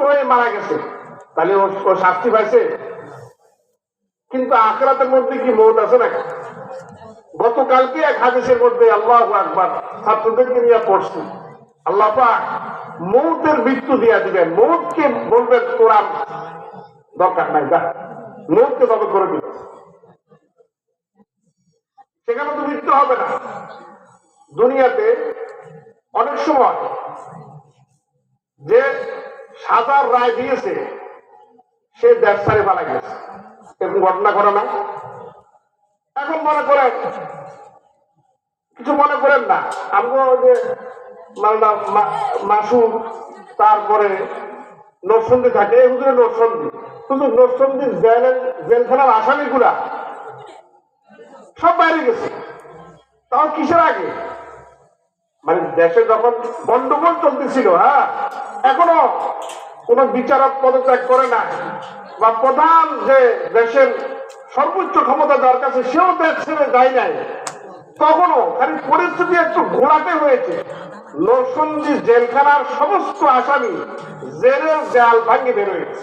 মৃত্যু হয়ে মারা গেছে, তাহলে ও শাস্তি পাইছে? কিন্তু আখিরাতের মধ্যে কি মৌত আছে নাকি? গতকালকে এক হাদিসের মধ্যে আল্লাহু আকবার ছাত্রদেরকে নিয়ে পড়ছি, আল্লাহ পাক মৌতের মৃত্যু দিয়া দিবেন। মৌতকে বলবেন তোরা দরকার নাই, যা, মৌতকে তবে করে দিবেন। সেখানে তো মৃত্যু হবে না। দুনিয়াতে অনেক সময় যে সাজার রায় দিয়েছে সে দেশ ছাড়ে পালা গেছে, এরকম ঘটনা করে না? এখন মনে করেন, কিছু মনে করেন না, আমরা যে মাসুদ, তারপরে নরসন্দী থাকে, এই হুজুরে নরসন্দী, শুধু নরসন্দির জেলখানার আসামিগুলা সব বাইরে গেছে। তাও কিসের আগে? মানে দেশে যখন গন্ডগোল চলতেছিল, হ্যাঁ, এখনো কোন বিচারক পদত্যাগ করে না, বা প্রধান যে দেশের সর্বোচ্চ ক্ষমতা যার কাছে সেও দেশ ছেড়ে যায় নাই, তখনও খালি পরিস্থিতি একটু ঘোরাতে হয়েছে। নরসন্দী জেলখানার সমস্ত আসামি জেলের জাল ভাঙে বের হয়েছে।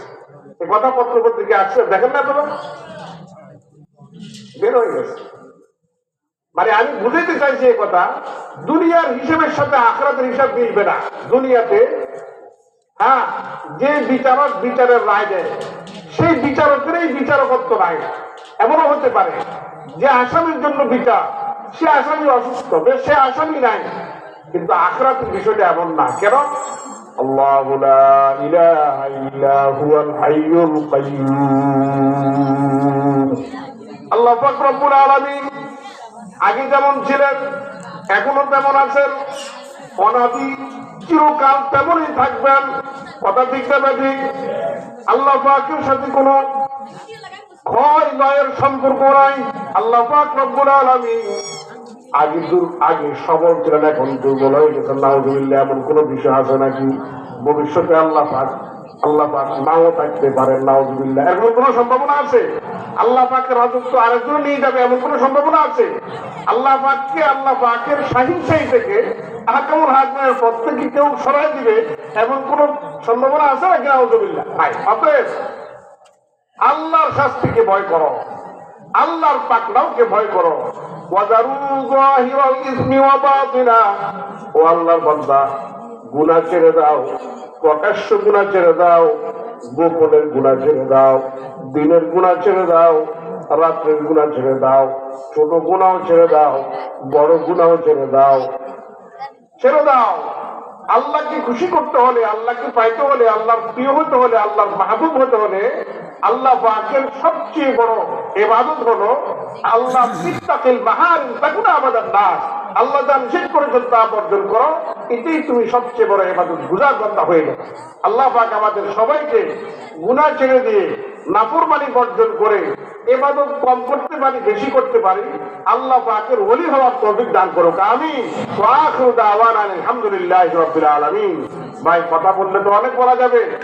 এই কথা পত্রপত্রিকা আসছে, দেখেন না তোমরা? বের হয়ে গেছে। মানে আমি বুঝাইতে চাইছি এই কথা, দুনিয়ার হিসেবের সাথে আখিরাতের হিসাব মিলবে না। দুনিয়াতে হ্যাঁ, যে বিচারক বিচারের রায় দেয় সেই বিচারকেরই বিচারকত্ব নাই। এমনও হতে পারে যে আসামির জন্য বিচার, সে আসামি অসুস্থ, সে আসামি নাই, কিন্তু আখিরাতের বিষয়টা এমন না। কেন? আল্লাহু লা ইলাহা ইল্লা হুয়াল হাইয়ুল কাইয়্যুম। আল্লাহ পাক রব্বুল আলামিন আগে যেমন ছিলেন এখনো তেমন আছেন, অনাদি চিরকাল তেমনই থাকবেন। কথা ঠিক না ঠিক? আল্লাহ পাকের সাথে কোনো ক্ষয় লয়ের সম্পর্ক নাই। আল্লাহ পাক রব্বুল আলামিন আগে সবল ছিলেন, এখন দুর্বল হয়ে গেছেন। নাউযুবিল্লাহ। এমন কোন বিষয় আছে নাকি? ভবিষ্যতে আল্লাহ পাক নাও থাকতে পারেন, নাউযুবিল্লাহ। এরকম কোন সম্ভাবনা আছে? আল্লাহ পাকের রাজত্ব আরেকজন নিয়ে যাবে, এমন কোন সম্ভাবনা আছে? আল্লাহ পাকের শাহিনশাহী থেকে আহকামুল হাকিমের পদ থেকে কেউ সরাই দিবে, এমন কোন সম্ভাবনা আছে নাকি? নাউযুবিল্লাহ নাই। অতএব আল্লাহর শাস্তিকে ভয় করো, আল্লাহর পাকড়াওকে ভয় করো। ওয়াজারু যাহিরাল ইসমি ওয়া বাতিনা। ও আল্লাহর বান্দা, গুনাহ ছেড়ে দাও, প্রকাশ্য গুনাহ ছেড়ে দাও, গোপনের গুনাহ ছেড়ে দাও, দিনের গুনাহ ছেড়ে দাও, রাতের গুনাহ ছেড়ে দাও, ছোট গুনাহ ছেড়ে দাও, বড় গুনাহ ছেড়ে দাও, ছেড়ে দাও। আল্লাহকে খুশি করতে হলে, আল্লাহকে পাইতে হলে, আল্লাহর প্রিয় হতে হলে, আল্লাহর মাহবুব হতে হলে আল্লাহ পাকের সবচেয়ে বড় ইবাদত হলো আল্লাহ ইত্তাকিল মাহারিম তাকুনা আমাদের নাস। আল্লাহ যা নিষেধ করেছেন তা বর্জন করো, এটাই তুমি সবচেয়ে বড় ইবাদত গুজার বান্দা হয়ে যাবে। আল্লাহ পাক আমাদের সবাইকে গুনাহ ছেড়ে দিয়ে নাফরমানি বর্জন করে ইবাদত কম করতে পারি, বেশি করতে পারি, আল্লাহ পাকের ওলি হওয়ার তৌফিক দান করুক। আমিন। ওয়া আখিরু দাওয়ানা আলহামদুলিল্লাহি রাব্বিল আলামিন। ভাই, কথা বললে তো অনেক বলা যাবে।